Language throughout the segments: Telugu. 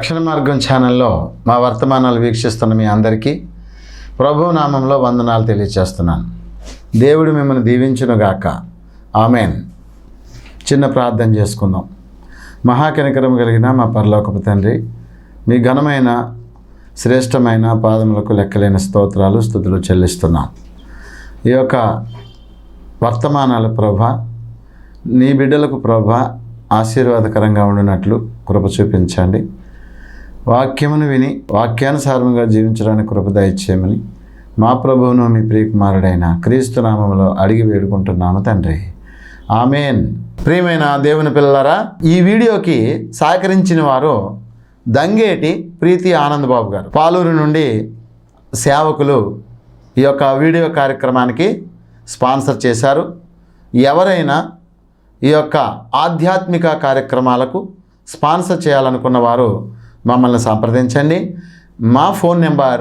రక్షణ మార్గం ఛానల్లో మా వర్తమానాలు వీక్షిస్తున్న మీ అందరికీ ప్రభువు నామంలో వందనాలు తెలియజేస్తున్నాను. దేవుడు మిమ్మల్ని దీవించునుగాక. ఆమెన్. చిన్న ప్రార్థన చేసుకుందాం. మహాకనికరం కలిగిన మా పరలోకపు తండ్రి, మీ ఘనమైన శ్రేష్టమైన పాదములకు లెక్కలేని స్తోత్రాలు స్తుతులు చెల్లిస్తున్నాం. ఈ యొక్క వర్తమానాలు ప్రభా, నీ బిడ్డలకు ప్రభా ఆశీర్వాదకరంగా ఉండినట్లు కృప చూపించండి. వాక్యమును విని వాక్యానుసారంగా జీవించడానికి కృప దయచేయమని మా ప్రభువును మీ ప్రియకుమారుడైన క్రీస్తు నామములో అడిగి వేడుకుంటున్నాము తండ్రి. ఆమెన్. ప్రియమైన దేవుని పిల్లలారా, ఈ వీడియోకి సహకరించిన వారు దంగేటి ప్రీతి ఆనంద్ బాబు గారు, పాలూరు నుండి సేవకులు ఈ యొక్క వీడియో కార్యక్రమానికి స్పాన్సర్ చేశారు. ఎవరైనా ఈ యొక్క ఆధ్యాత్మిక కార్యక్రమాలకు స్పాన్సర్ చేయాలనుకున్న వారు మమ్మల్ని సంప్రదించండి. మా ఫోన్ నెంబర్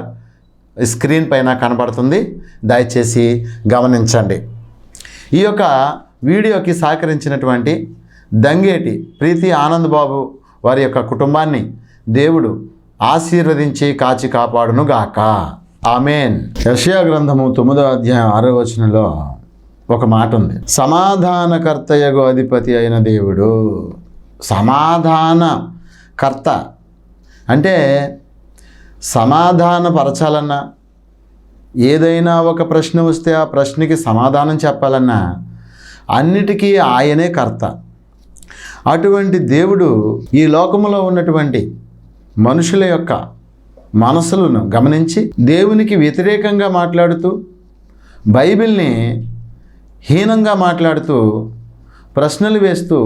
స్క్రీన్ పైన కనబడుతుంది, దయచేసి గమనించండి. ఈ యొక్క వీడియోకి సహకరించినటువంటి దంగేటి ప్రీతి ఆనంద్ బాబు వారి యొక్క కుటుంబాన్ని దేవుడు ఆశీర్వదించి కాచి కాపాడును గాక. ఆమెన్. యెషయా గ్రంథము 9వ అధ్యాయం 6వ వచనంలో ఒక మాట ఉంది. సమాధానకర్తయగు అధిపతి అయిన దేవుడు. సమాధానకర్త అంటే సమాధానపరచాలన్నా, ఏదైనా ఒక ప్రశ్న వస్తే ఆ ప్రశ్నకి సమాధానం చెప్పాలన్నా అన్నిటికీ ఆయనే కర్త. అటువంటి దేవుడు ఈ లోకములో ఉన్నటువంటి మనుషుల యొక్క మనసులను గమనించి దేవునికి వ్యతిరేకంగా మాట్లాడుతూ, బైబిల్ని హీనంగా మాట్లాడుతూ, ప్రశ్నలు వేస్తూ,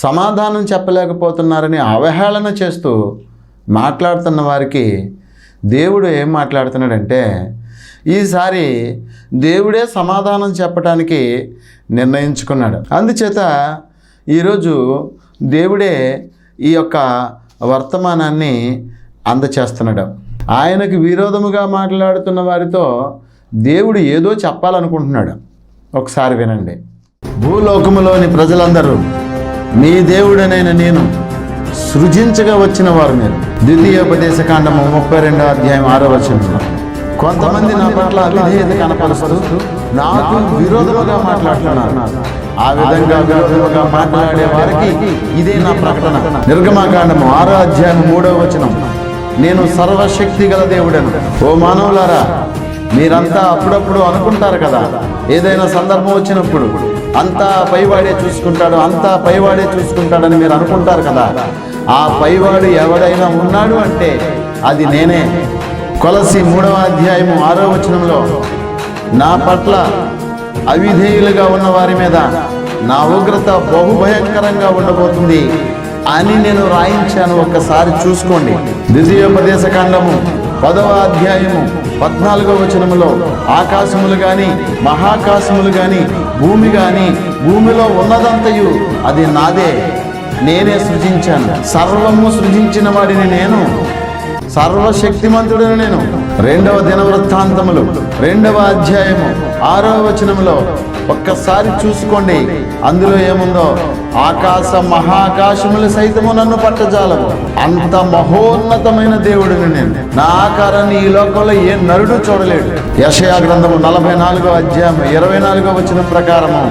సమాధానం చెప్పలేకపోతున్నారని అవహేళన చేస్తూ మాట్లాడుతున్న వారికి దేవుడు ఏం మాట్లాడుతున్నాడంటే, ఈసారి దేవుడే సమాధానం చెప్పడానికి నిర్ణయించుకున్నాడు. అందుచేత ఈరోజు దేవుడే ఈ యొక్క వర్తమానాన్ని అందచేస్తున్నాడు. ఆయనకు విరోధముగా మాట్లాడుతున్న వారితో దేవుడు ఏదో చెప్పాలనుకుంటున్నాడు. ఒకసారి వినండి. భూలోకములోని ప్రజలందరూ మీ దేవుడనైన నేను సృజించగా వచ్చిన వారు మీరు. ద్వితీయోపదేశకాండము 32వ అధ్యాయం 6వ వచనంలో కొంతమంది నా పట్ల అవిధేయత కనపరుస్తూ నాకు విరోధముగా మాట్లాడుతున్నారు. ఆ విధంగా విరోధముగా మాట్లాడే వారికి ఇదే నా ప్రకటన. నిర్గమకాండము 6వ అధ్యాయం 3వ వచనం, నేను సర్వశక్తి గల దేవుడను. ఓ మానవులారా, మీరంతా అప్పుడప్పుడు అనుకుంటారు కదా, ఏదైనా సందర్భం వచ్చినప్పుడు అంతా పైవాడే చూసుకుంటాడు, అంతా పైవాడే చూసుకుంటాడని మీరు అనుకుంటారు కదా. ఆ పైవాడు ఎవడైనా ఉన్నాడు అంటే అది నేనే. కొలసి 3వ అధ్యాయము 6వ వచనంలో నా పట్ల అవిధేయులుగా ఉన్న వారి మీద నా ఉగ్రత బహుభయంకరంగా ఉండబోతుంది అని నేను రాయించాను. ఒక్కసారి చూసుకోండి. ద్వితీయోపదేశకాండము 10వ అధ్యాయము 14వ వచనములో ఆకాశములు కానీ మహాకాశములు కానీ భూమి కానీ భూమిలో ఉన్నదంతయు అది నాదే, నేనే సృజించాను. సర్వము సృజించిన వాడిని నేను, సర్వశక్తిమంతుడిని నేను. 2వ దినవృత్తాంతములు 2వ అధ్యాయము 6వ వచనములో ఒక్కసారి చూసుకోండి. అందులో ఏముందో, ఆకాశ మహాకాశములు సైతము నన్ను పట్టజాలవు, అంత మహోన్నతమైన దేవుడిని నేను. నా ఆకారాన్ని ఈ లోకంలో ఏ నరుడు చూడలేడు. యెషయా గ్రంథము 44వ అధ్యాయం 24వ వచనం ప్రకారము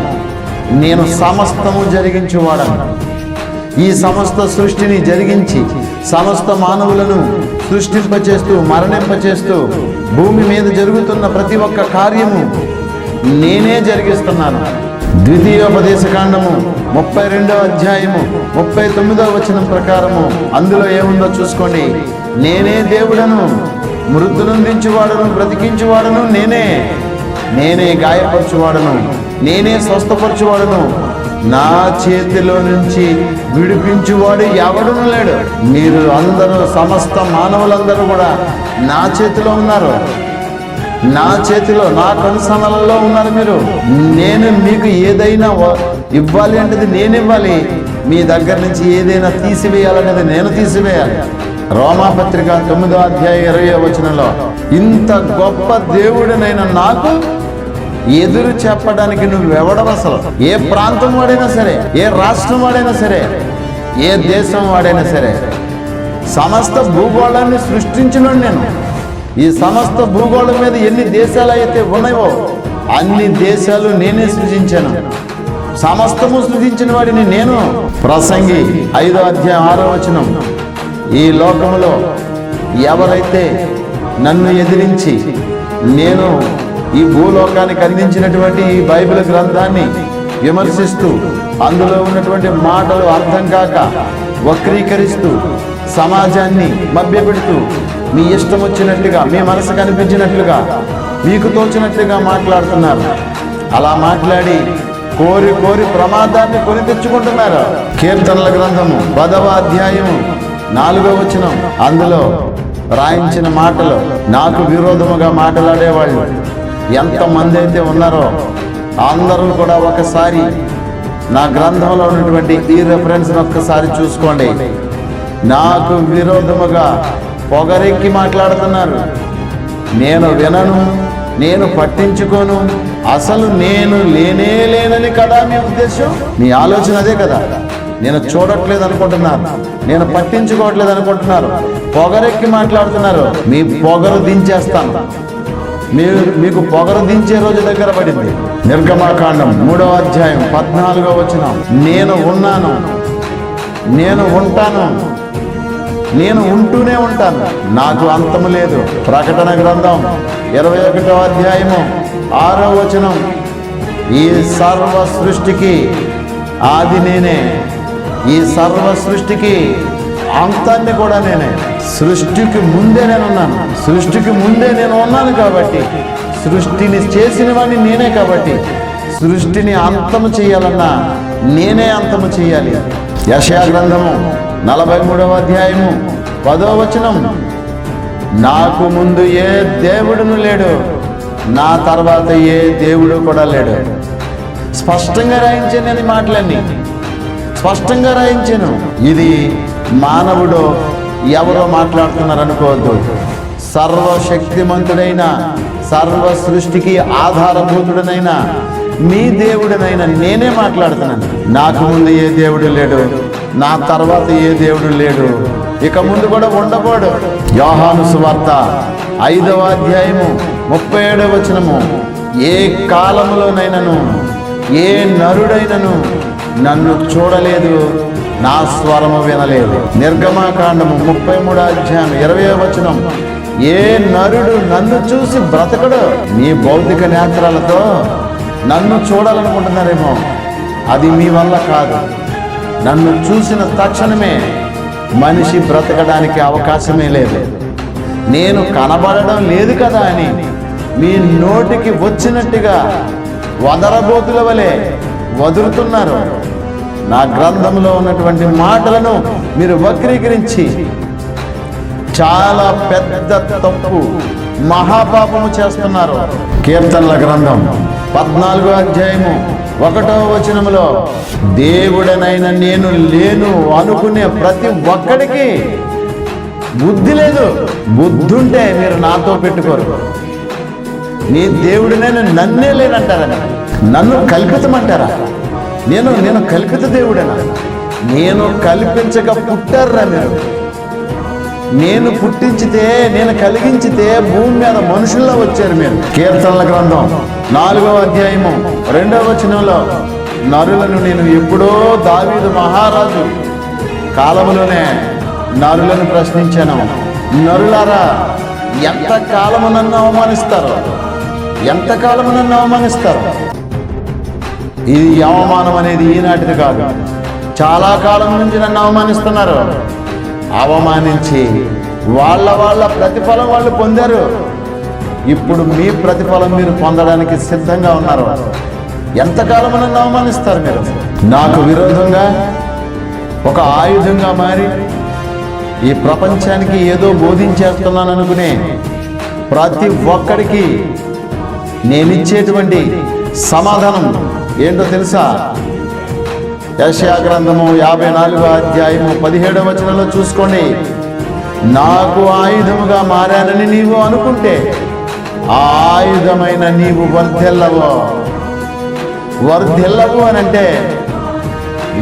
నేను సమస్తము జరిగించువాడను. ఈ సమస్త సృష్టిని జరిగించి సమస్త మానవులను సృష్టింపచేస్తూ మరణింపచేస్తూ భూమి మీద జరుగుతున్న ప్రతి ఒక్క కార్యము నేనే జరిగిస్తున్నాను. ద్వితీయోపదేశకాండము 32వ అధ్యాయము 39వ వచనం ప్రకారము అందులో ఏముందో చూసుకోండి. నేనే దేవుడను, మృతునందించువాడను, బ్రతికించువాడను నేనే గాయపరచువాడను, నేనే స్వస్థపరచువాడను, నా చేతిలో నుంచి విడిపించువాడు ఎవడును లేడు. మీరు అందరూ, సమస్త మానవులందరూ కూడా నా చేతిలో ఉన్నారు, నా చేతిలో, నా కనుసన్నలలో ఉన్నారు మీరు. నేను మీకు ఏదైనా ఇవ్వాలి అంటే నేను ఇవ్వాలి, మీ దగ్గర నుంచి ఏదైనా తీసివేయాలనేది నేను తీసివేయాలి. రోమాపత్రిక 9వ అధ్యాయం 20వ వచనంలో ఇంత గొప్ప దేవుడినైనా నాకు ఎదురు చెప్పడానికి నువ్వెవడవు అసలు? ఏ ప్రాంతం వాడైనా సరే, ఏ రాష్ట్రం వాడైనా సరే, ఏ దేశం వాడైనా సరే, సమస్త భూగోళాన్ని సృష్టించిన నేను. ఈ సమస్త భూగోళం మీద ఎన్ని దేశాలు అయితే ఉన్నాయో అన్ని దేశాలు నేనే సృజించాను. సమస్తము సృజించిన వాడిని నేను. ప్రసంగి 5వ అధ్యాయం 6వ వచనం, ఈ లోకములో ఎవరైతే నన్ను ఎదిరించి నేను ఈ భూలోకానికి అందించినటువంటి ఈ బైబిల్ గ్రంథాన్ని విమర్శిస్తూ అందులో ఉన్నటువంటి మాటలు అర్థం కాక వక్రీకరిస్తూ సమాజాన్ని మభ్యపెడుతూ మీ ఇష్టం వచ్చినట్లుగా, మీ మనసు కనిపించినట్లుగా, మీకు తోచినట్లుగా మాట్లాడుతున్నారు. అలా మాట్లాడి కోరి కోరి ప్రమాదాన్ని కొని తెచ్చుకుంటున్నారు. కీర్తనల గ్రంథము 10వ అధ్యాయము 4వ వచనం, అందులో రాయించిన మాటలు, నాకు విరోధముగా మాట్లాడేవాళ్ళు ఎంతమంది అయితే ఉన్నారో అందరూ కూడా ఒకసారి నా గ్రంథంలో ఉన్నటువంటి ఈ రెఫరెన్స్ ఒక్కసారి చూసుకోండి. నాకు విరోధముగా పొగరెక్కి మాట్లాడుతున్నారు. నేను వినను, నేను పట్టించుకోను, అసలు నేను లేనని కదా మీ ఉద్దేశం. మీ ఆలోచన అదే కదా. నేను చూడట్లేదు అనుకుంటున్నారు, నేను పట్టించుకోవట్లేదు అనుకుంటున్నారు, పొగరెక్కి మాట్లాడుతున్నారు. మీ పొగరు దించేస్తాను. మీకు పొగరు దించే రోజు దగ్గర పడింది. నిర్గమాకాండం 3వ అధ్యాయం 14వ వచనం, నేను ఉన్నాను, నేను ఉంటాను, నేను ఉంటూనే ఉంటాను, నాకు అంతము లేదు. ప్రకటన గ్రంథం 21వ అధ్యాయము 6వ వచనం, ఈ సర్వ సృష్టికి ఆది నేనే, ఈ సర్వ సృష్టికి అంతాన్ని కూడా నేనే. సృష్టికి ముందే నేనున్నాను. సృష్టికి ముందే నేను ఉన్నాను కాబట్టి, సృష్టిని చేసిన వాడిని నేనే కాబట్టి, సృష్టిని అంతము చేయాలన్నా నేనే అంతము చేయాలి. యెషయా గ్రంథము 43వ అధ్యాయము 10వ వచనం, నాకు ముందు ఏ దేవుడును లేడు, నా తర్వాత ఏ దేవుడు కూడా లేడు. స్పష్టంగా రాయించాను నేను మాటలన్నీ, స్పష్టంగా రాయించాను. ఇది మానవుడు ఎవరో మాట్లాడుతున్నారు అనుకోవద్దు. సర్వశక్తిమంతుడైన, సర్వ సృష్టికి ఆధారభూతుడనైన మీ దేవుడినైనా నేనే మాట్లాడుతున్నాను. నాకు ముందు ఏ దేవుడు లేడు, నా తర్వాత ఏ దేవుడు లేడు, ఇక ముందు కూడా ఉండబోడు. యోహాను సువార్త 5వ అధ్యాయము 37వ వచనము, ఏ కాలములోనైనను ఏ నరుడైనను నన్ను చూడలేదు, నా స్వరము వినలేదు. నిర్గమాకాండము 33వ అధ్యాయం 20వ వచనం, ఏ నరుడు నన్ను చూసి బ్రతకడు. మీ భౌతిక నేత్రాలతో నన్ను చూడాలనుకుంటున్నారేమో, అది మీ వల్ల కాదు. నన్ను చూసిన తక్షణమే మనిషి బ్రతకడానికి అవకాశమే లేదు. నేను కనబడడం లేదు కదా అని మీ నోటికి వచ్చినట్టుగా వదరబోతుల వలె వదులుతున్నారు. నా గ్రంథంలో ఉన్నటువంటి మాటలను మీరు వక్రీకరించి చాలా పెద్ద తప్పు, మహాపాపము చేస్తున్నారు. కీర్తనల గ్రంథం 14వ అధ్యాయము 1వ వచనములో, దేవుడనైనా నేను లేను అనుకునే ప్రతి ఒక్కడికి బుద్ధి లేదు. బుద్ధుంటే మీరు నాతో పెట్టుకోరు. నీ దేవుడినైనా నన్నే లేనంటారా? నన్ను కల్పితమంటారా? నేను కల్పిత దేవుడేనా? నేను కల్పించక పుట్టారా మీరు? నేను పుట్టించితే, నేను కలిగించితే భూమి మీద మనుషుల్లో వచ్చారు మీరు. కీర్తనల గ్రంథం 4వ అధ్యాయము 2వ వచనంలో, నరులను నేను ఎప్పుడో దావీదు మహారాజు కాలములోనే నరులను ప్రశ్నించాను. నరులారా, ఎంత కాలము నన్ను అవమానిస్తారు, ఎంత కాలము నన్ను అవమానిస్తారు. ఇది అవమానం అనేది ఈనాటిది కాదు, చాలా కాలం నుంచి నన్ను అవమానిస్తున్నారు. అవమానించి వాళ్ళ ప్రతిఫలం వాళ్ళు పొందారు. ఇప్పుడు మీ ప్రతిఫలం మీరు పొందడానికి సిద్ధంగా ఉన్నారు. ఎంతకాలం నన్ను అవమానిస్తారు మీరు? నాకు విరోధంగా ఒక ఆయుధంగా మారి ఈ ప్రపంచానికి ఏదో బోధించేస్తున్నాను అనుకునే ప్రతి ఒక్కడికి నేనిచ్చేటువంటి సమాధానం ఏంటో తెలుసా? యెషయా గ్రంథము 54వ అధ్యాయము 17వ వచనంలో చూసుకోండి. నాకు ఆయుధముగా మారానని నీవు అనుకుంటే ఆ ఆయుధమైన నీవు వర్ధిల్లవు అని అంటే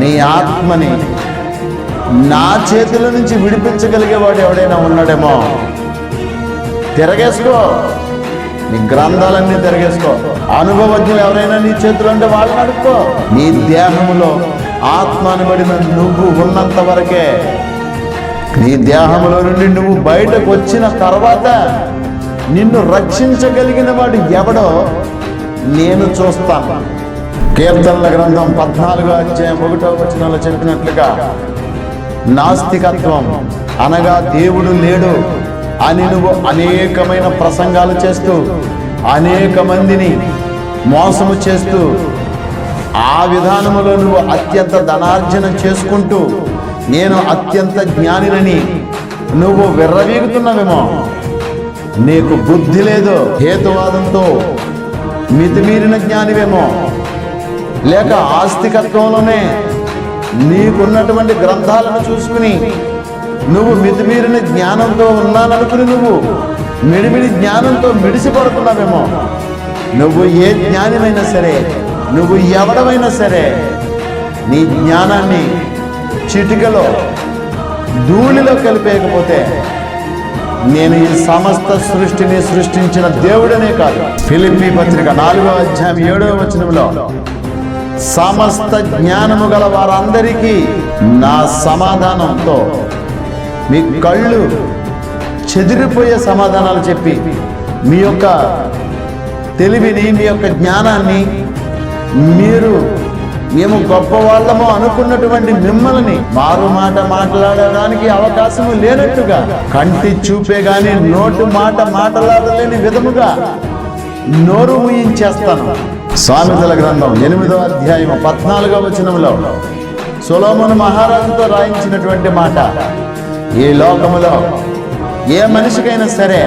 నీ ఆత్మని నా చేతుల నుంచి విడిపించగలిగేవాడు ఎవడైనా ఉన్నాడేమో. తిరగేసుకో, నీ గ్రంథాలన్నీ తిరగేసుకో. అనుభవజ్ఞులు ఎవరైనా నీ చేతులు అంటే వాళ్ళని అడుక్కో. నీ దేహములో ఆత్మ అనబడిన నువ్వు ఉన్నంత వరకే. నీ దేహంలో నుండి నువ్వు బయటకు వచ్చిన తర్వాత నిన్ను రక్షించగలిగిన వాడు ఎవడో నేను చూస్తాను. కీర్తనల గ్రంథం 14:1 చెప్పినట్లుగా నాస్తికత్వం అనగా దేవుడు లేడు అని నువ్వు అనేకమైన ప్రసంగాలు చేస్తూ అనేక మందిని మోసము చేస్తూ ఆ విధానములో నువ్వు అత్యంత ధనార్జన చేసుకుంటూ నేను అత్యంత జ్ఞానినని నువ్వు విర్రవీగుతున్నావేమో. నీకు బుద్ధి లేదు, హేతువాదంతో మితిమీరిన జ్ఞానివేమో, లేక ఆస్తికత్వంలోనే నీకున్నటువంటి గ్రంథాలను చూసుకుని నువ్వు మితిమీరిన జ్ఞానంతో ఉన్నాననుకుని నువ్వు మిడిమిడి జ్ఞానంతో మిడిసిపడుతున్నావేమో. నువ్వు ఏ జ్ఞానివైనా సరే, నువ్వు ఎవడమైనా సరే, నీ జ్ఞానాన్ని చిటికలో ధూళిలో కలిపేయకపోతే నేను ఈ సమస్త సృష్టిని సృష్టించిన దేవుడనే కాదు. ఫిలిప్పీ పత్రిక 4:7 సమస్త జ్ఞానము గల వారందరికీ నా సమాధానంతో మీ కళ్ళు చెదిరిపోయే సమాధానాలు చెప్పి మీ యొక్క తెలివిని, మీ యొక్క జ్ఞానాన్ని, మేము గొప్పవాళ్ళము అనుకున్నటువంటి మిమ్మల్ని మారు మాట మాట్లాడడానికి అవకాశం లేనట్టుగా, కంటి చూపే గాని నోటు మాట మాట్లాడలేని విధముగా నోరు ముయించేస్తాను. సామెతల గ్రంథం 8:14 సొలొమోను మహారాజుతో రాయించినటువంటి మాట. ఈ లోకములో ఏ మనిషికైనా సరే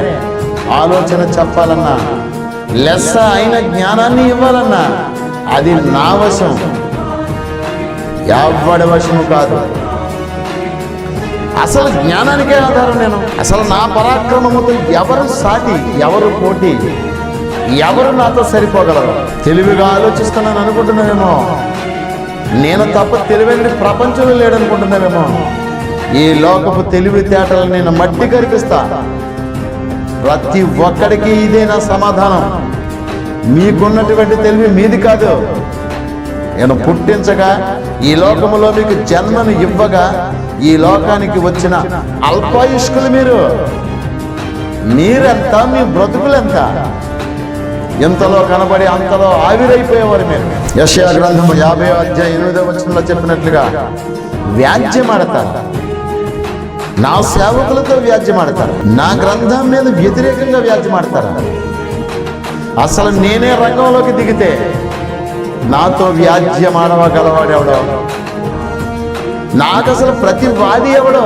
ఆలోచన చెప్పాలన్నా, లెస్స అయిన జ్ఞానాన్ని ఇవ్వాలన్నా అది నా వశం, ఎవడి వశము కాదు. అసలు జ్ఞానానికే ఆధారం నేను. అసలు నా పరాక్రమముతో ఎవరు సాటి, ఎవరు పోటీ, ఎవరు నాతో సరిపోగలరు? తెలివిగా ఆలోచిస్తున్నాను అనుకుంటున్నావేమో. నేను తప్ప తెలివైన ప్రపంచంలో లేడనుకుంటున్నావేమో. ఈ లోకపు తెలివితేటలను నేను మట్టి కరిపిస్తా. ప్రతి ఒక్కడికి ఇదే నా సమాధానం. మీకున్నటువంటి తెలివి మీది కాదు. నేను పుట్టించగా, ఈ లోకములో మీకు జన్మను ఇవ్వగా, ఈ లోకానికి వచ్చిన అల్పాయుష్కులు మీరెంత, మీ బ్రతుకులెంత? ఎంతలో కనబడి అంతలో ఆవిరైపోయేవారు మీరు. యెషయా గ్రంథము 50:8 చెప్పినట్లుగా వ్యాజ్యమాడతారు, నా సేవకులతో వ్యాజ్యమాడతారు, నా గ్రంథం మీద వ్యతిరేకంగా వ్యాజ్యమాడతారు. అసలు నేనే రంగంలోకి దిగితే నాతో వ్యాజ్యమాడవగలవాడు ఎవడో? నాకు అసలు ప్రతివాది ఎవడో?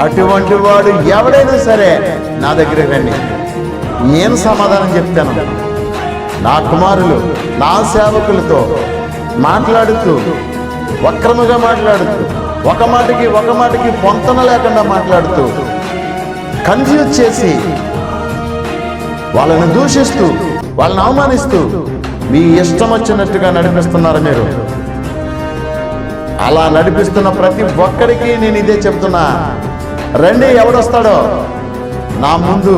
అటువంటి వాడు ఎవడైనా సరే నా దగ్గరికి రండి, నేను సమాధానం చెప్తాను. నా కుమారులు నా సేవకులతో మాట్లాడుతూ, వక్రముగా మాట్లాడుతూ, ఒక మాటకి పొంతన లేకుండా మాట్లాడుతూ, కన్ఫ్యూజ్ చేసి, వాళ్ళని దూషిస్తూ, వాళ్ళని అవమానిస్తూ మీ ఇష్టం వచ్చినట్టుగా నడిపిస్తున్నారు మీరు. అలా నడిపిస్తున్న ప్రతి ఒక్కరికి నేను ఇదే చెప్తున్నా, రండి. ఎవడొస్తాడో నా ముందు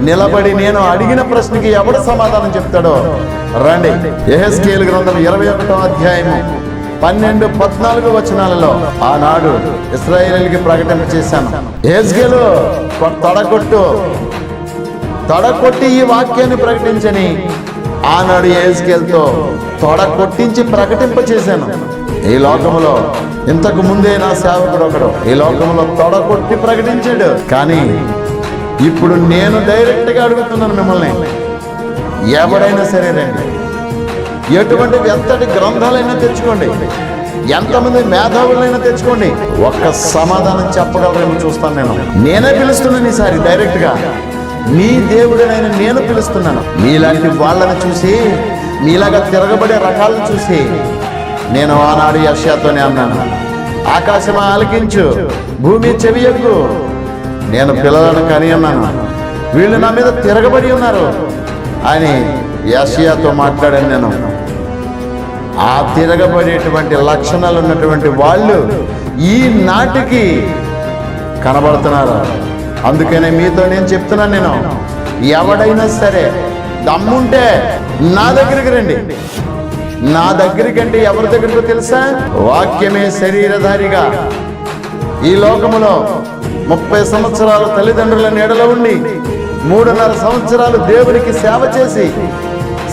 నిలబడి నేను అడిగిన ప్రశ్నకి ఎవడు సమాధానం చెప్తాడో రండి. యెహెజ్కేలు గ్రంథం 21:12-14 ఆనాడు ఇశ్రాయేలుకి ప్రకటన చేశాను. యెహెజ్కేలు తొడకొట్టి ఈ వాక్యాన్ని ప్రకటించని ఆనాడు యెహెజ్కేలుతో తొడకొట్టించి ప్రకటింప చేశాను. ఈ లోకములో ఇంతకు ముందే నా సేవకుడు ఒకడు ఈ లోకంలో తొడకొట్టి ప్రకటించాడు. కానీ ఇప్పుడు నేను డైరెక్ట్గా అడుగుతున్నాను మిమ్మల్ని, ఎవరైనా సరే రండి. ఎటువంటి ఎంతటి గ్రంథాలైనా తెచ్చుకోండి, ఎంతమంది మేధావులైనా తెచ్చుకోండి, ఒక్క సమాధానం చెప్పగలరేమో చూస్తాను. నేనే పిలుస్తున్నాను ఈసారి డైరెక్ట్గా. మీ దేవుడినైనా నేను పిలుస్తున్నాను. మీలాంటి వాళ్ళని చూసి, మీలాగా తిరగబడే రకాలను చూసి నేను ఆనాడు యెషయాతోనే అన్నాను, ఆకాశమా ఆలకించు, భూమి చెవియొగ్గు, నేను పిల్లలను కని అన్నాను, వీళ్ళు నా మీద తిరగబడి ఉన్నారు అని యెషయాతో మాట్లాడాను నేను. ఆ తిరగబడేటువంటి లక్షణాలు ఉన్నటువంటి వాళ్ళు ఈనాటికి కనబడుతున్నారు. అందుకనే మీతో నేను చెప్తున్నాను, నేను ఎవడైనా సరే దమ్ముంటే నా దగ్గరికి రండి. నా దగ్గరికి అంటే ఎవరి దగ్గరకు తెలుసా? వాక్యమే శరీరధారిగా ఈ లోకములో 30 సంవత్సరాలు తల్లిదండ్రుల నీడలో ఉండి 3.5 సంవత్సరాలు దేవునికి సేవ చేసి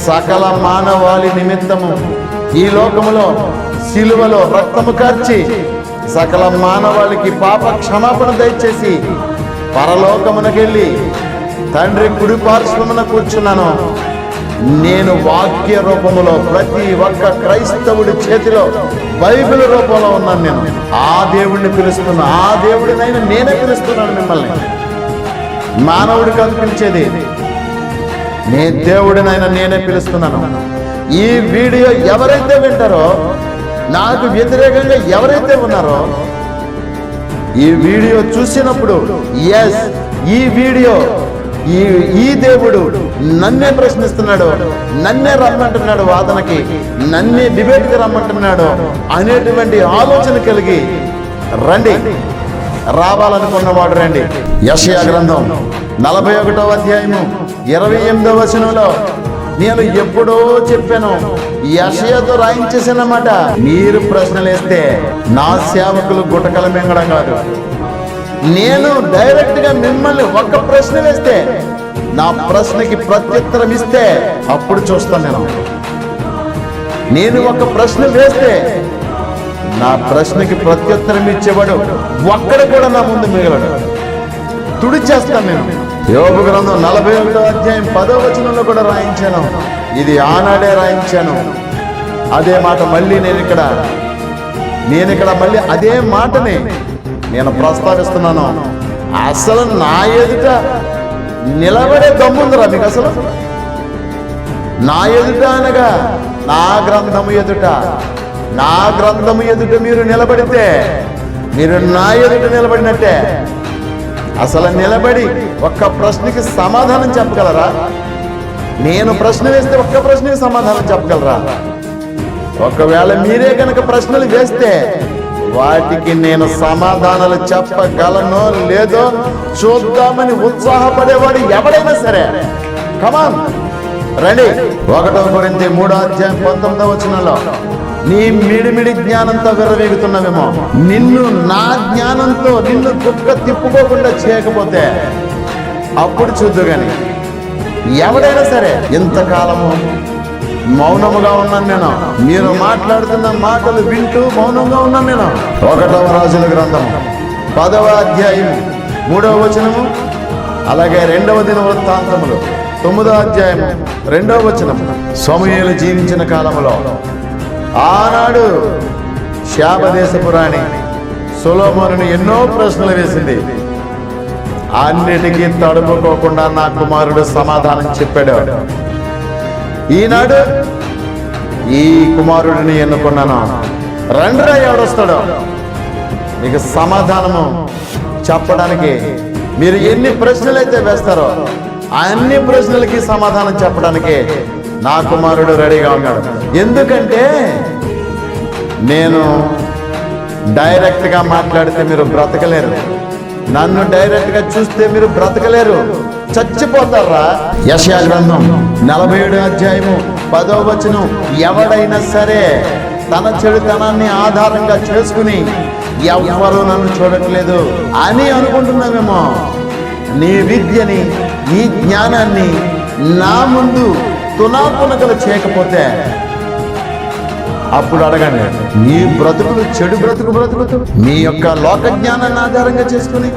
సకల మానవాళి నిమిత్తము ఈ లోకములో సిలువలో రక్తము కార్చి సకల మానవాళికి పాప క్షమాపణ దయచేసి పరలోకమునకెళ్ళి తండ్రి కుడి పార్శ్వమున కూర్చున్నాను. నేను వాక్య రూపములో ప్రతి ఒక్క క్రైస్తవుడి చేతిలో బైబిల్ రూపంలో ఉన్నాను. నేను ఆ దేవుడిని పిలుస్తున్నా, ఆ దేవుడినైనా నేనే పిలుస్తున్నాను. మిమ్మల్ని మానవుడి కాదు పిలిచేది, నే దేవుడినైనా నేనే పిలుస్తున్నాను. ఈ వీడియో ఎవరైతే వింటారో, నాకు వ్యతిరేకంగా ఎవరైతే ఉన్నారో, ఈ వీడియో చూసినప్పుడు ఎస్ ఈ వీడియో ఈ దేవుడు నన్నే ప్రశ్నిస్తున్నాడు, నన్నే రమ్మంటున్నాడు, వాదనకి నన్నే డిబేట్కి రమ్మంటున్నాడు అనేటువంటి ఆలోచన కలిగి రండి. రావాలనుకున్నవాడు రండి. యెషయా గ్రంథం 41వ అధ్యాయము 28వ వచనంలో నేను ఎప్పుడో చెప్పాను, యెషయాతో రాయించేసానమాట. మీరు ప్రశ్నలు వేస్తే నా సేవకులు గుటకల మింగడం కాదు. నేను డైరెక్ట్ గా మిమ్మల్ని ఒక్క ప్రశ్న వేస్తే నా ప్రశ్నకి ప్రత్యుత్తరం ఇస్తే అప్పుడు చూస్తాను. నేను ఒక ప్రశ్న వేస్తే నా ప్రశ్నకి ప్రత్యుత్తరం ఇచ్చేవాడు ఒక్కడ కూడా నా ముందు మిగలడు, తుడిచేస్తాను నేను. యోబు గ్రంథం 41వ అధ్యాయం 10వ వచనంలో కూడా రాయించాను. ఇది ఆనాడే రాయించాను. అదే మాట మళ్ళీ నేను ఇక్కడ మళ్ళీ అదే మాటని నేను ప్రస్తావిస్తున్నాను. అసలు నా ఎదుట నిలబడే దమ్ముందిరా మీకు? అసలు నా ఎదుట అనగా నా గ్రంథము ఎదుట మీరు నిలబడితే మీరు నా ఎదుట నిలబడినట్టే. అసలు నిలబడి ఒక్క ప్రశ్నకి సమాధానం చెప్పగలరా? నేను ప్రశ్న వేస్తే ఒక్క ప్రశ్నకి సమాధానం చెప్పగలరా? ఒకవేళ మీరే కనుక ప్రశ్నలు వేస్తే వాటికి నేను సమాధానాలు చెప్పగలనో లేదో చూద్దామని ఉత్సాహపడేవాడు ఎవడైనా సరే కమాన్ రండి. 1 కొరింథీ 3వ అధ్యాయం 19వ వచనంలో నీ మిడిమిడి జ్ఞానంతో విర్రవీగుతున్నావేమో, నిన్ను నా జ్ఞానంతో నిన్ను కుక్క తిప్పుకోకుండా చేయకపోతే అప్పుడు చూద్దు. గాని ఎవడైనా సరే ఇంతకాలము మౌనముగా ఉన్నాను నేను. మీరు మాట్లాడుతున్న మాటలు వింటూ మౌనంగా ఉన్నాను నేను. 1వ రాజుల గ్రంథము 10వ అధ్యాయం 3వ వచనము, అలాగే 2వ దినవృత్తాంతములు 9వ అధ్యాయం 2వ వచనము. సమూయేలు జీవించిన కాలంలో ఆనాడు శాపదేశపు రాణి సొలొమోనుని ఎన్నో ప్రశ్నలు వేసింది. అన్నిటికీ తడుపుకోకుండా నా కుమారుడు సమాధానం చెప్పాడు. ఈనాడు ఈ కుమారుడిని ఎన్నుకున్నాను. రండిరా, ఎవడొస్తాడో మీకు సమాధానము చెప్పడానికి. మీరు ఎన్ని ప్రశ్నలు అయితే వేస్తారో అన్ని ప్రశ్నలకి సమాధానం చెప్పడానికి నా కుమారుడు రెడీగా ఉన్నాడు. ఎందుకంటే నేను డైరెక్ట్గా మాట్లాడితే మీరు బ్రతకలేరు, నన్ను డైరెక్ట్గా చూస్తే మీరు బ్రతకలేరు, చచ్చిపోతారా. యెషయా గ్రంథం 47వ అధ్యాయము 10వ వచనం, ఎవడైనా సరే తన చెడుతనాన్ని ఆధారంగా చేసుకుని ఎవ్వరూ నన్ను చూడట్లేదు అని అనుకుంటున్నామేమో, నీ విద్యని నీ జ్ఞానాన్ని నా ముందు తునాతునకలు చేయకపోతే అప్పుడు అడగండి. మీ బ్రతుకులు చెడు బ్రతుకుతూ మీ యొక్క లోక జ్ఞానాన్ని ఆధారంగా చేసుకుని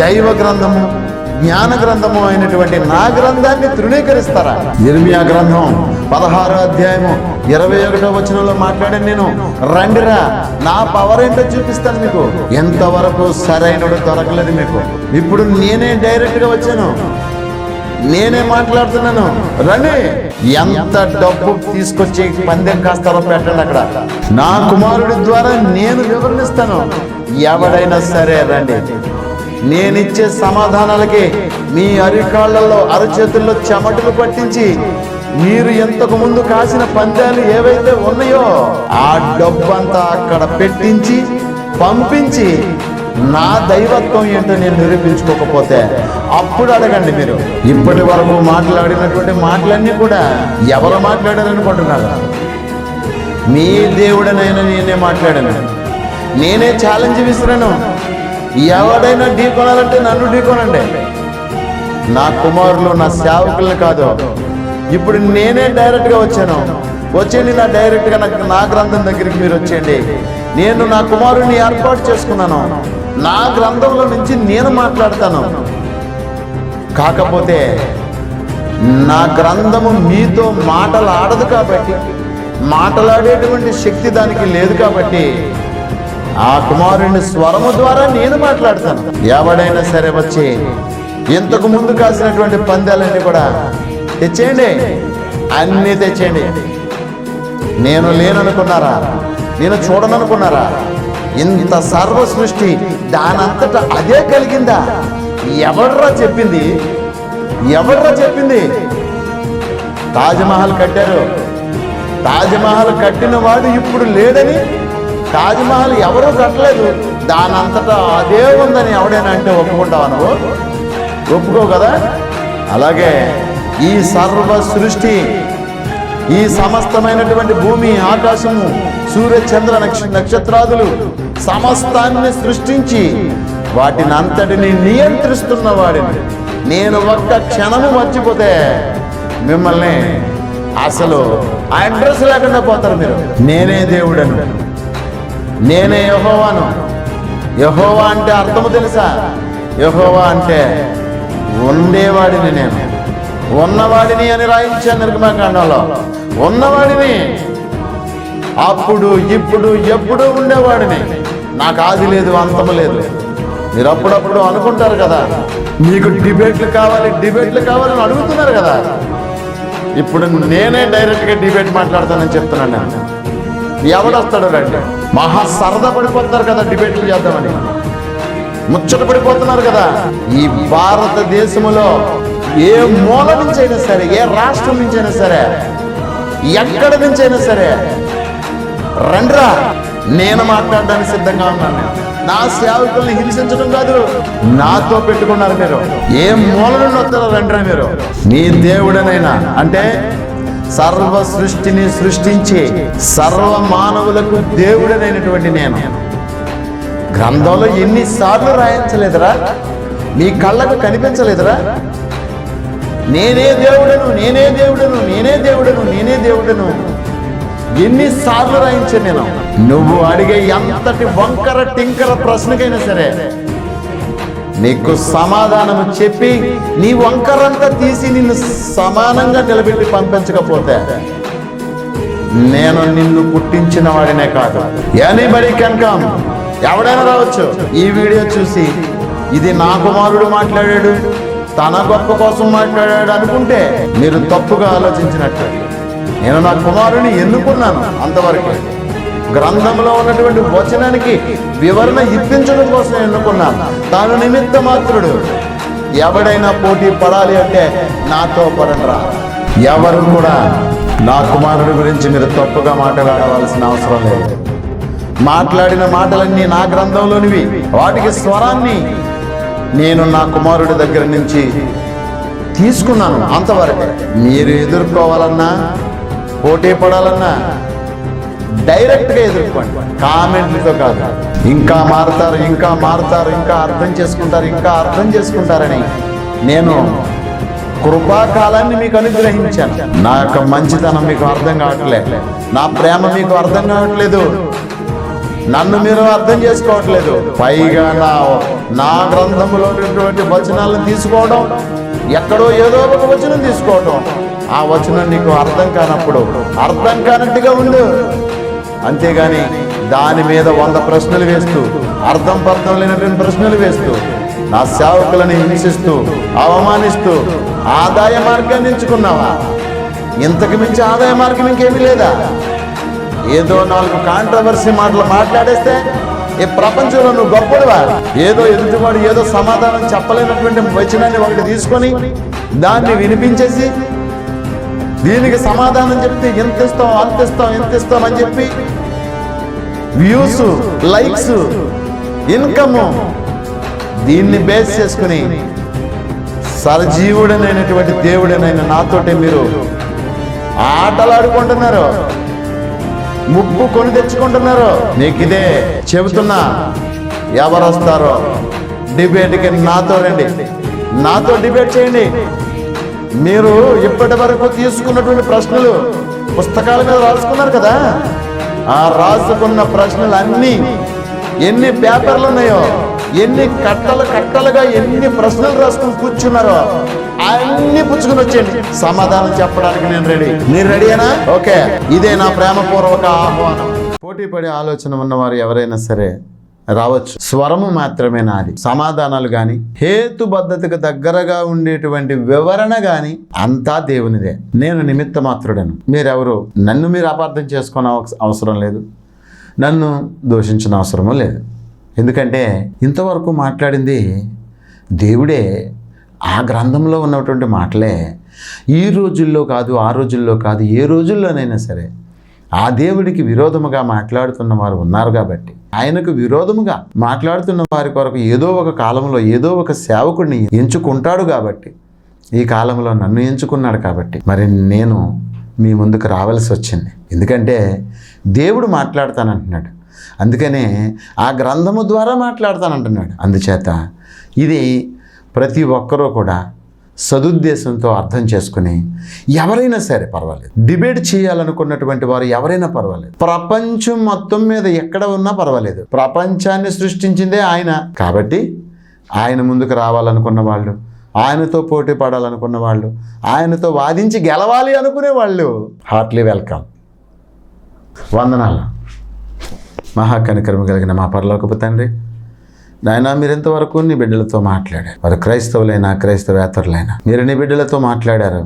దైవ గ్రంథము జ్ఞాన గ్రంథము అయినటువంటి నా గ్రంథాన్ని తృణీకరిస్తారా? ఇర్మియా గ్రంథం 16వ అధ్యాయము 21వ వచనంలో మాట్లాడాను నేను. రండిరా, నా పవర్ ఏంటో చూపిస్తాను మీకు. ఎంతవరకు సరైనడు దొరకలేదు మీకు. ఇప్పుడు నేనే డైరెక్ట్గా వచ్చాను, నేనే మాట్లాడుతున్నాను. రండి, ఎంత డబ్బు తీసుకొచ్చి పందెం కాస్తారో పెట్టండి అక్కడ. నా కుమారుడి ద్వారా నేను వివరణిస్తాను. ఎవడైనా సరే రండి. నేనిచ్చే సమాధానాలకి మీ అరికాళ్లలో అరచేతుల్లో చెమటలు పట్టించి మీరు ఇంతకు ముందు కాసిన పందాలు ఏవైతే ఉన్నాయో ఆ డబ్బంతా అక్కడ పెట్టించి పంపించి నా దైవత్వం ఏంటో నేను నిరూపించుకోకపోతే అప్పుడు అడగండి. మీరు ఇప్పటి వరకు మాట్లాడినటువంటి మాటలన్నీ కూడా ఎవరు మాట్లాడారనుకుంటున్నారు? మీ దేవుడనైనా నేనే మాట్లాడాను, నేనే ఛాలెంజ్ విసిరాను. ఎవడైనా ఢీ కొనాలంటే నన్ను ఢీ కొనండి. నా కుమారులు నా సేవకులను కాదు, ఇప్పుడు నేనే డైరెక్ట్గా వచ్చాను. వచ్చేయండి, డైరెక్ట్గా నా గ్రంథం దగ్గరికి మీరు వచ్చేయండి. నేను నా కుమారుని ఏర్పాటు చేసుకున్నాను, నా గ్రంథంలో నుంచి నేను మాట్లాడతాను. కాకపోతే నా గ్రంథము మీతో మాటలాడదు కాబట్టి, మాటలాడేటువంటి శక్తి దానికి లేదు కాబట్టి ఆ కుమారుని స్వరము ద్వారా నేను మాట్లాడతాను. ఎవడైనా సరే వచ్చి ఇంతకు ముందు కాసినటువంటి పందాలన్నీ కూడా తెచ్చేయండి, అన్నీ తెచ్చేయండి. నేను లేననుకున్నారా? నేను చూడననుకున్నారా? ఇంత సర్వ సృష్టి దానంతటా అదే కలిగిందా? ఎవడ్రా చెప్పింది? ఎవడ్రా చెప్పింది? తాజ్మహల్ కట్టారు, తాజ్మహల్ కట్టిన వాడు ఇప్పుడు లేడని, తాజ్మహల్ ఎవరూ కట్టలేదు, దానంతటా అదే ఉందని ఎవడైనా అంటే ఒప్పుకుంటావా నువ్వు? ఒప్పుకో కదా. అలాగే ఈ సర్వ సృష్టి, ఈ సమస్తమైనటువంటి భూమి, ఆకాశము, సూర్య చంద్ర నక్షత్రాదులు సమస్తాన్ని సృష్టించి వాటిని అంతటిని నియంత్రిస్తున్న వాడిని నేను ఒక్క క్షణము మర్చిపోతే మిమ్మల్ని అసలు అడ్రస్ లేకుండా పోతారు మీరు. నేనే దేవుడను, నేనే యెహోవాను. యెహోవా అంటే అర్థము తెలుసా? యెహోవా అంటే ఉండేవాడిని, నేను ఉన్నవాడిని అని రాయించాను నిర్గమకాండంలో. ఉన్నవాడిని, అప్పుడు ఇప్పుడు ఎప్పుడు ఉండేవాడిని. నాకు ఆది లేదు, అంతము లేదు. మీరు అప్పుడప్పుడు అనుకుంటారు కదా, మీకు డిబేట్లు కావాలని అడుగుతున్నారు కదా. ఇప్పుడు నేనే డైరెక్ట్గా డిబేట్ మాట్లాడతానని చెప్తున్నాను. నేను ఎవడొస్తాడు రండి, మహా సరదా పడిపోతున్నారు కదా డిబేట్లు చేద్దామని, ముచ్చట పడిపోతున్నారు కదా. ఈ భారతదేశంలో ఏ మూల నుంచైనా సరే, ఏ రాష్ట్రం నుంచైనా సరే, ఎక్కడి నుంచైనా సరే రండ్రా, నేను మాట్లాడడానికి సిద్ధంగా ఉన్నాను. నా సేవకుల్ని హింసించడం కాదు, నాతో పెట్టుకున్నారు మీరు. ఏ మూల నుండి వస్తారో రండ్రా మీరు. నీ దేవుడనైనా అంటే సర్వ సృష్టిని సృష్టించి సర్వ మానవులకు దేవుడనైనటువంటి నేను గ్రంథంలో ఎన్నిసార్లు రాయించలేదురా? మీ కళ్ళకు కనిపించలేదురా? నేనే దేవుడను, నేనే దేవుడను, నేనే దేవుడను, నేనే దేవుడను ఎన్నిసార్లు రాయించాను నేను. నువ్వు అడిగే ఎంతటి వంకర టింకర ప్రశ్నకైనా సరే నీకు సమాధానం చెప్పి నీ వంకరంతా తీసి నిన్ను సమానంగా నిలబెట్టి పంపించకపోతే నేను నిన్ను పుట్టించిన వాడినే కాదు. ఎనీబడీ కెన్ కమ్, ఎవడైనా రావచ్చు. ఈ వీడియో చూసి ఇది నా కుమారుడు మాట్లాడాడు, తన గొప్ప కోసం మాట్లాడాడు అనుకుంటే మీరు తప్పుగా ఆలోచించినట్టు. నేను నా కుమారుని ఎన్నుకున్నాను అంతవరకు. గ్రంథంలో ఉన్నటువంటి వచనానికి వివరణ ఇప్పించడం కోసం ఎన్నుకున్నాను. తాను నిమిత్త మాత్రుడు. ఎవడైనా పోటీ పడాలి అంటే నాతో పడరా. ఎవరు కూడా నా కుమారుడి గురించి మీరు తప్పుగా మాట్లాడవలసిన అవసరం లేదు. మాట్లాడిన మాటలన్నీ నా గ్రంథంలోనివి. వాటికి స్వరాన్ని నేను నా కుమారుడి దగ్గర నుంచి తీసుకున్నాను అంతవరకు. మీరు ఎదుర్కోవాలన్నా, పోటీ పడాలన్నా డైరెక్ట్గా ఎదుర్కోండి, కామెంట్లతో కాదు. ఇంకా మారుతారు, ఇంకా మారుతారు, ఇంకా అర్థం చేసుకుంటారని నేను కృపాకాలాన్ని మీకు అనుగ్రహించాను. నా యొక్క మంచితనం మీకు అర్థం కావట్లేదు, నా ప్రేమ మీకు అర్థం కావట్లేదు, నన్ను మీరు అర్థం చేసుకోవట్లేదు. పైగా నా గ్రంథంలో ఉన్నటువంటి వచనాలను తీసుకోవడం, ఎక్కడో ఏదో ఒక వచనం తీసుకోవడం, ఆ వచనం నీకు అర్థం కానప్పుడు అర్థం కానట్టుగా ఉండు. అంతేగాని దాని మీద 100 ప్రశ్నలు వేస్తూ, అర్థం లేనటువంటి ప్రశ్నలు వేస్తూ, నా సేవకులను హింసిస్తూ, అవమానిస్తూ ఆదాయ మార్గాన్ని ఎంచుకున్నావా? ఇంతకు మించి ఆదాయ మార్గం ఇంకేమీ లేదా? ఏదో 4 కాంట్రవర్సీ మాటలు మాట్లాడేస్తే ఈ ప్రపంచంలో నువ్వు గొప్పడువా? ఏదో ఎదుటివాడు ఏదో సమాధానం చెప్పలేనటువంటి వచనాన్ని ఒకటి తీసుకొని దాన్ని వినిపించేసి దీనికి సమాధానం చెప్తే ఎంత ఇస్తాం అంత ఇస్తాం ఎంత ఇస్తాం అని చెప్పి వ్యూస్, లైక్స్, ఇన్కమ్ దీన్ని బేస్ చేసుకుని సజీవుడనైనటువంటి దేవుడనైన నాతోటి మీరు ఆటలాడుకుంటున్నారు, ముప్పు కొని తెచ్చుకుంటున్నారు. నీకు ఇదే చెబుతున్నా, ఎవరు వస్తారో డిబేట్కి నాతో రండి, నాతో డిబేట్ చేయండి. మీరు ఇప్పటి వరకు తీసుకున్నటువంటి ప్రశ్నలు పుస్తకాల మీద రాసుకున్నారు కదా, ఆ రాసుకున్న ప్రశ్నలు అన్నీ ఎన్ని పేపర్లు ఉన్నాయో, ఎన్ని కట్టలుగా ఎన్ని ప్రశ్నలు రాసుకుని కూర్చున్నారో అన్ని పుచ్చుకుని వచ్చేయండి. సమాధానం చెప్పడానికి నేను రెడీ. మీరు రెడీనా? ఓకే, ఇదే నా ప్రేమపూర్వక ఆహ్వానం. పోటీ పడే ఆలోచన ఉన్నవారు ఎవరైనా సరే రావచ్చు. స్వరము మాత్రమే నాది. సమాధానాలు గాని, హేతుబద్ధతకు దగ్గరగా ఉండేటువంటి వివరణ గాని అంతా దేవునిదే. నేను నిమిత్త మాత్రుడను. మీరెవరు నన్ను మీరు అపార్థం చేసుకునే అవసరం లేదు, నన్ను దూషించిన అవసరమూ లేదు. ఎందుకంటే ఇంతవరకు మాట్లాడింది దేవుడే. ఆ గ్రంథంలో ఉన్నటువంటి మాటలే ఈ రోజుల్లో కాదు, ఆ రోజుల్లో కాదు, ఏ రోజుల్లోనైనా సరే ఆ దేవుడికి విరోధముగా మాట్లాడుతున్న వారు ఉన్నారు కాబట్టి, ఆయనకు విరోధముగా మాట్లాడుతున్న వారి కొరకు ఏదో ఒక కాలంలో ఏదో ఒక సేవకుడిని ఎంచుకుంటాడు కాబట్టి, ఈ కాలంలో నన్ను ఎంచుకున్నాడు కాబట్టి మరి నేను మీ ముందుకు రావాల్సి వచ్చింది. ఎందుకంటే దేవుడు మాట్లాడతానంటున్నాడు, అందుకనే ఆ గ్రంథము ద్వారా మాట్లాడతానంటున్నాడు. అందుచేత ఇది ప్రతి ఒక్కరూ కూడా సదుద్దేశంతో అర్థం చేసుకుని ఎవరైనా సరే పర్వాలేదు, డిబేట్ చేయాలనుకున్నటువంటి వారు ఎవరైనా పర్వాలేదు, ప్రపంచం మొత్తం మీద ఎక్కడ ఉన్నా పర్వాలేదు, ప్రపంచాన్ని సృష్టించిందే ఆయన కాబట్టి ఆయన ముందుకు రావాలనుకున్న వాళ్ళు, ఆయనతో పోటీ పడాలనుకున్న వాళ్ళు, ఆయనతో వాదించి గెలవాలి అనుకునే వాళ్ళు హార్ట్లీ వెల్కమ్. వందనాలు. మహాకనికరము కలిగిన మా పరలోకపు తండ్రి, నాయన మీరెంతవరకు నీ బిడ్డలతో మాట్లాడారు. వారు క్రైస్తవులైనా క్రైస్తవేతరులైనా మీరు నీ బిడ్డలతో మాట్లాడారు.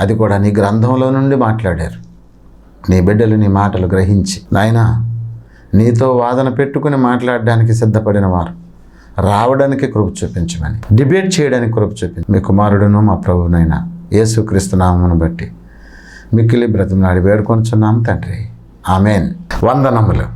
అది కూడా నీ గ్రంథంలో నుండి మాట్లాడారు. నీ బిడ్డలు నీ మాటలు గ్రహించి నాయన నీతో వాదన పెట్టుకుని మాట్లాడడానికి సిద్ధపడిన వారు రావడానికి కృప చూపించమని, డిబేట్ చేయడానికి కృప చూపించి మీ కుమారుడును మా ప్రభువునైనా యేసుక్రీస్తు నామమును బట్టి మిక్కిలి బ్రతిమలాడి వేడుకొనుచున్నాం తండ్రి. ఆమెన్. వందనములు.